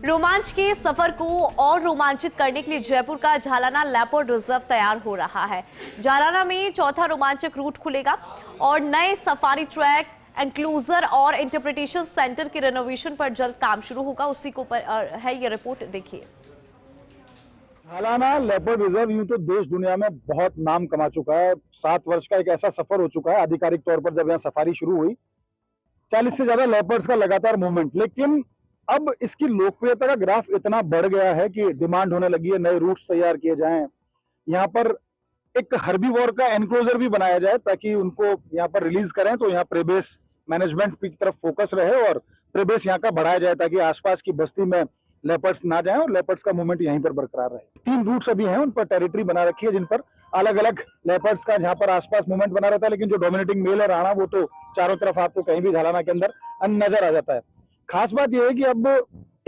रोमांच के सफर को और रोमांचित करने के लिए जयपुर का झालाना लेपर्ड रिजर्व तैयार हो रहा है। झालाना में चौथा रोमांचक रूट खुलेगा और नए सफारी ट्रैक, एंक्लोजर और इंटरप्रिटेशन सेंटर के रेनोवेशन पर जल्द काम शुरू होगा। उसी को पर है ये रिपोर्ट, देखिए। झालाना लेपर्ड रिजर्व यूं तो देश दुनिया में बहुत नाम कमा चुका है। 7 वर्ष का एक ऐसा सफर हो चुका है आधिकारिक तौर पर, जब यहाँ सफारी शुरू हुई 40 से ज्यादा लेपर्ड्स का लगातार मूवमेंट। लेकिन अब इसकी लोकप्रियता का ग्राफ इतना बढ़ गया है कि डिमांड होने लगी है नए रूट्स तैयार किए जाएं। यहाँ पर एक हर्बीवोर का एनक्लोजर भी बनाया जाए ताकि उनको यहाँ पर रिलीज करें, तो यहाँ प्रेबेस मैनेजमेंट की तरफ फोकस रहे और प्रेबेस यहाँ का बढ़ाया जाए ताकि आसपास की बस्ती में लेपर्ड्स ना जाएं और लेपर्ड्स का मूवमेंट यहीं पर बरकरार रहे। 3 रूट्स अभी हैं, उन पर टेरिटरी बना रखी है जिन पर अलग अलग लेपर्ड्स का जहां पर आसपास मूवमेंट बना रहता है। लेकिन जो डोमिनेटिंग मेल है राणा, वो तो चारों तरफ आपको कहीं भी झालाना के अंदर नजर आ जाता है। खास बात यह है कि अब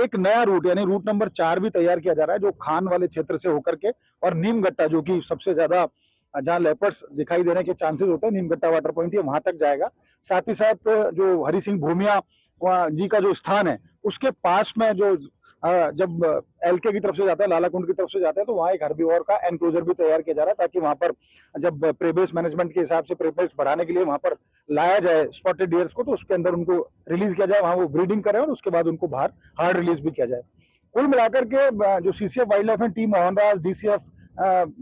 एक नया रूट यानी रूट नंबर 4 भी तैयार किया जा रहा है, जो खान वाले क्षेत्र से होकर के और नीमगट्टा, जो कि सबसे ज्यादा जहाँ लेपर्ड्स दिखाई देने के चांसेस होते हैं, नीमगट्टा वाटर पॉइंट, ये वहां तक जाएगा। साथ ही साथ जो हरि सिंह भूमिया जी का जो स्थान है उसके पास में जो जब एलके की तरफ से जाता है, लालाकुंड की तरफ से जाता है, तो वहाँ एक हर्बीवोर का एनक्लोजर भी तैयार किया जा रहा है ताकि वहां पर जब प्रेबेस मैनेजमेंट के हिसाब से प्रेबेस बढ़ाने के लिए वहां पर लाया जाए स्पॉटेड डियर्स को, तो उसके अंदर उनको रिलीज किया जाए, वहां वो ब्रीडिंग करें और उसके बाद उनको बाहर हार्ड रिलीज भी किया जाए। कुल मिलाकर के जो CCF wild life and T Mohanraj, DCF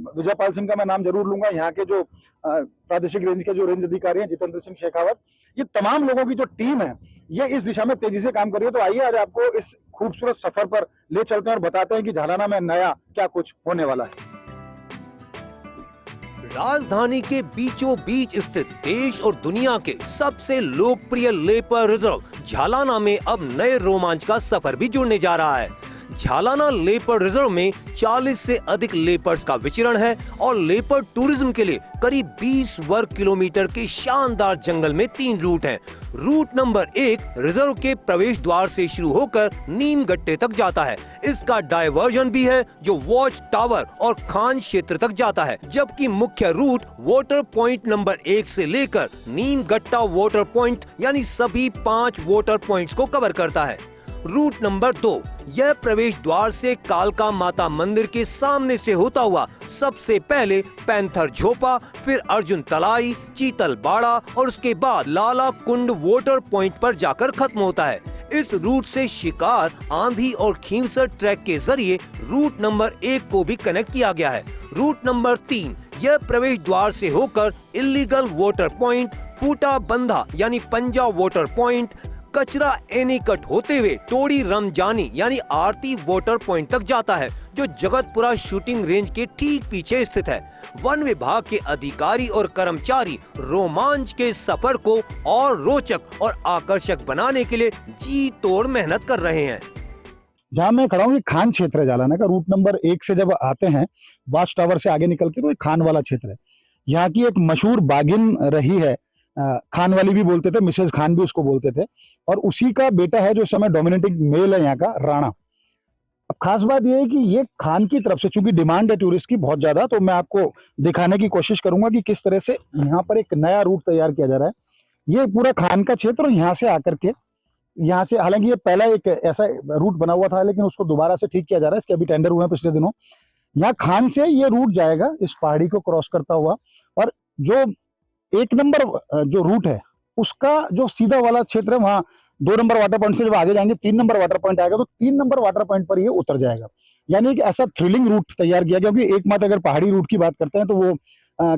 Vijaypal Singh का मैं नाम जरूर लूंगा, यहाँ के जो प्रादेशिक रेंज के जो रेंज अधिकारी हैं जितेंद्र सिंह शेखावत, ये तमाम लोगों की जो टीम है ये इस दिशा में तेजी से काम कर रही है। तो आइए आज आपको इस खूबसूरत सफर पर ले चलते हैं और बताते हैं कि झालाना में नया क्या कुछ होने वाला है। राजधानी के बीचों बीच स्थित देश और दुनिया के सबसे लोकप्रिय लेपर्ड रिजर्व झालाना में अब नए रोमांच का सफर भी जुड़ने जा रहा है। झालाना लेपर्ड रिजर्व में 40 से अधिक लेपर्ड्स का विचरण है और लेपर्ड टूरिज्म के लिए करीब 20 वर्ग किलोमीटर के शानदार जंगल में 3 रूट हैं। रूट नंबर 1 रिजर्व के प्रवेश द्वार से शुरू होकर नीमगट्टे तक जाता है। इसका डायवर्जन भी है जो वॉच टावर और खान क्षेत्र तक जाता है, जबकि मुख्य रूट वाटर पॉइंट नंबर 1 से लेकर नीमगट्टा वाटर पॉइंट यानी सभी 5 वाटर पॉइंट्स को कवर करता है। रूट नंबर 2 यह प्रवेश द्वार से कालका माता मंदिर के सामने से होता हुआ सबसे पहले पैंथर झोपा, फिर अर्जुन तलाई, चीतल बाड़ा और उसके बाद लाला कुंड वाटर पॉइंट पर जाकर खत्म होता है। इस रूट से शिकार, आंधी और खींवसर ट्रैक के जरिए रूट नंबर 1 को भी कनेक्ट किया गया है। रूट नंबर 3 यह प्रवेश द्वार से होकर इलीगल वाटर पॉइंट, फूटा बंधा यानी पंजा वाटर पॉइंट, कचरा एनीकट होते हुए टोड़ी रमजानी यानी आरती वाटर पॉइंट तक जाता है, जो जगतपुरा शूटिंग रेंज के ठीक पीछे स्थित है। वन विभाग के अधिकारी और कर्मचारी रोमांच के सफर को और रोचक और आकर्षक बनाने के लिए जी तोड़ मेहनत कर रहे हैं। जहाँ मैं खड़ा हूँ, ये खान क्षेत्र है झालाना का। रूट नंबर 1 से जब आते हैं वॉच टावर से आगे निकल के, तो ये खान वाला क्षेत्र है। यहाँ की एक मशहूर बागिन रही है, खान वाली भी बोलते थे, मिसेज खान भी उसको बोलते थे, और उसी का बेटा है जो समय डोमिनेटिंग मेल है यहाँ का, राणा। अब खास बात यह है कि ये खान की तरफ से, चूंकि डिमांड है टूरिस्ट की बहुत ज्यादा, तो मैं आपको दिखाने की कोशिश करूंगा कि किस तरह से यहाँ पर एक नया रूट तैयार किया जा रहा है। ये पूरा खान का क्षेत्र, और यहाँ से आकर के, यहाँ से, हालांकि ये पहला एक ऐसा रूट बना हुआ था लेकिन उसको दोबारा से ठीक किया जा रहा है, इसके अभी टेंडर हुए हैं पिछले दिनों। यहाँ खान से ये रूट जाएगा इस पहाड़ी को क्रॉस करता हुआ, और जो 1 नंबर जो रूट है उसका जो सीधा वाला क्षेत्र है, वहां 2 नंबर वाटर पॉइंट से जब आगे जाएंगे 3 नंबर वाटर पॉइंट आएगा, तो 3 नंबर वाटर पॉइंट पर ये उतर जाएगा। यानी कि ऐसा थ्रिलिंग रूट तैयार किया, क्योंकि एकमात्र अगर पहाड़ी रूट की बात करते हैं तो वो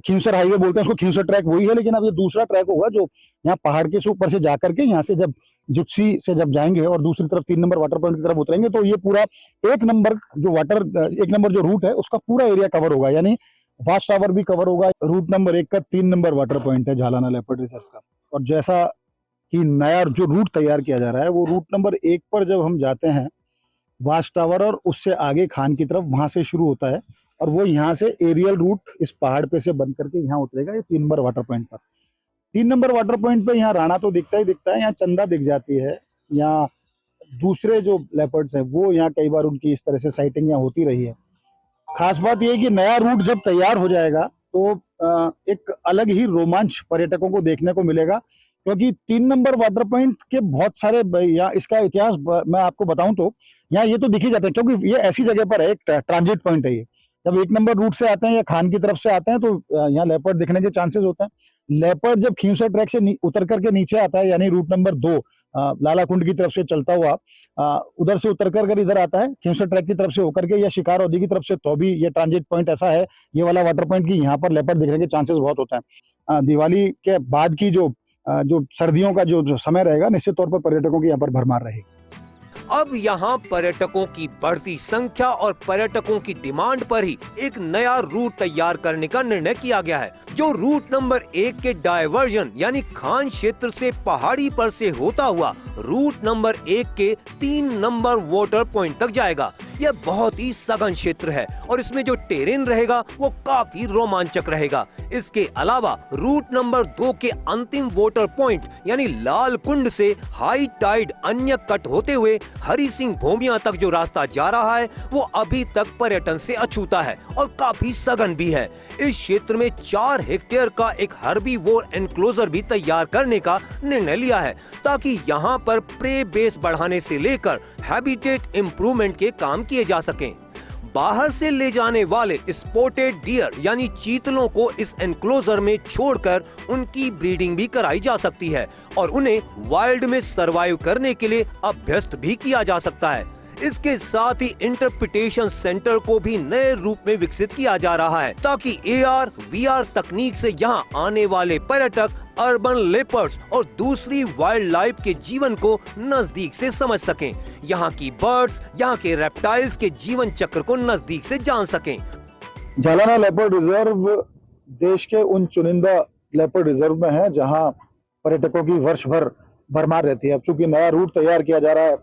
खींवसर हाईवे बोलते हैं उसको, खींवसर ट्रैक वही है, लेकिन अब ये दूसरा ट्रैक होगा जो यहाँ पहाड़ के ऊपर से जाकर के, यहाँ से जब जिप्सी से जब जाएंगे और दूसरी तरफ 3 नंबर वाटर पॉइंट की तरफ उतरेंगे, तो ये पूरा 1 नंबर जो रूट है उसका पूरा एरिया कवर होगा, यानी वॉच टावर भी कवर होगा। रूट नंबर 1 का 3 नंबर वाटर पॉइंट है झालाना लेपर्ड रिजर्व का। और जैसा कि नया जो रूट तैयार किया जा रहा है, वो रूट नंबर 1 पर जब हम जाते हैं वॉच टावर और उससे आगे खान की तरफ, वहां से शुरू होता है, और वो यहाँ से एरियल रूट इस पहाड़ पे से बन करके यहाँ उतरेगा ये 3 नंबर वाटर पॉइंट पर। 3 नंबर वाटर पॉइंट पे यहाँ राणा तो दिखता ही दिखता है, यहाँ चंदा दिख जाती है, यहाँ दूसरे जो लेपर्ड्स हैं वो यहाँ कई बार उनकी इस तरह से साइटिंग यहाँ होती रही है। खास बात यह है कि नया रूट जब तैयार हो जाएगा तो एक अलग ही रोमांच पर्यटकों को देखने को मिलेगा। क्योंकि 3 नंबर वाटर पॉइंट के बहुत सारे या इसका इतिहास मैं आपको बताऊं तो यहाँ ये तो दिख ही जाता है, क्योंकि ये ऐसी जगह पर है, एक ट्रांजिट पॉइंट है ये। जब 1 नंबर रूट से आते हैं या खान की तरफ से आते हैं तो यहाँ लेपर्ड दिखने के चांसेस होते हैं। लेपर्ड जब खींवसर ट्रैक से उतर करके नीचे आता है, यानी रूट नंबर 2 लालाकुंड की तरफ से चलता हुआ उधर से उतर कर इधर आता है खींवसर ट्रैक की तरफ से होकर के या शिकारौदी की तरफ से, तो भी ये ट्रांजिट पॉइंट ऐसा है ये वाला वाटर पॉइंट की यहाँ पर लेपर्ड दिखने के चांसेस बहुत होते हैं। दिवाली के बाद की जो सर्दियों का जो समय रहेगा, निश्चित तौर पर पर्यटकों की यहाँ पर भरमार रहेगी। अब यहाँ पर्यटकों की बढ़ती संख्या और पर्यटकों की डिमांड पर ही एक नया रूट तैयार करने का निर्णय किया गया है, जो रूट नंबर 1 के डायवर्जन यानी खान क्षेत्र से पहाड़ी पर से होता हुआ रूट नंबर 1 के 3 नंबर वाटर पॉइंट तक जाएगा। यह बहुत ही सघन क्षेत्र है और इसमें जो टेरेन रहेगा वो काफी रोमांचक रहेगा। इसके अलावा रूट नंबर 2 के अंतिम वाटर पॉइंट यानी लाल कुंड से हाई टाइड अन्य कट होते हुए हरी सिंह भूमिया तक जो रास्ता जा रहा है वो अभी तक पर्यटन से अछूता है और काफी सघन भी है। इस क्षेत्र में 4 हेक्टेयर का एक हर्बीवोर एनक्लोजर भी तैयार करने का निर्णय लिया है, ताकि यहाँ पर प्रे बेस बढ़ाने से लेकर हैबिटेट इम्प्रूवमेंट के काम किए जा सकें। बाहर से ले जाने वाले स्पॉटेड डियर यानी चीतलों को इस एनक्लोजर में छोड़कर उनकी ब्रीडिंग भी कराई जा सकती है और उन्हें वाइल्ड में सरवाइव करने के लिए अभ्यस्त भी किया जा सकता है। इसके साथ ही इंटरप्रिटेशन सेंटर को भी नए रूप में विकसित किया जा रहा है, ताकि AR VR तकनीक से यहाँ आने वाले पर्यटक अर्बन लेपर्ड्स और दूसरी वाइल्ड लाइफ के जीवन को नजदीक से समझ सकें, यहाँ की बर्ड्स, यहाँ के रेप्टाइल्स के जीवन चक्र को नजदीक से जान सकें। झालाना लेपर्ड रिजर्व देश के उन चुनिंदा लेपर्ड रिजर्व में है जहां पर्यटकों की वर्ष भर भरमार रहती है। अब चूंकि नया रूट तैयार किया जा रहा है,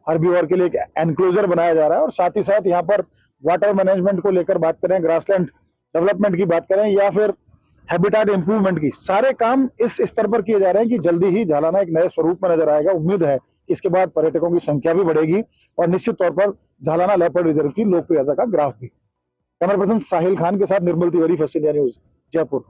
हर्बीवोर के लिए एक एनक्लोजर बनाया जा रहा है और साथ ही साथ यहाँ पर वाटर मैनेजमेंट को लेकर बात करें, ग्रासलैंड डेवलपमेंट की बात करें या फिर हैबिटेट इंप्रूवमेंट की, सारे काम इस स्तर पर किए जा रहे हैं कि जल्दी ही झालाना एक नए स्वरूप में नजर आएगा। उम्मीद है इसके बाद पर्यटकों की संख्या भी बढ़ेगी और निश्चित तौर पर झालाना लेपर्ड रिजर्व की लोकप्रियता का ग्राफ भी। कैमरा पर्सन साहिल खान के साथ Nirmal Tiwari, first India news, Jaipur.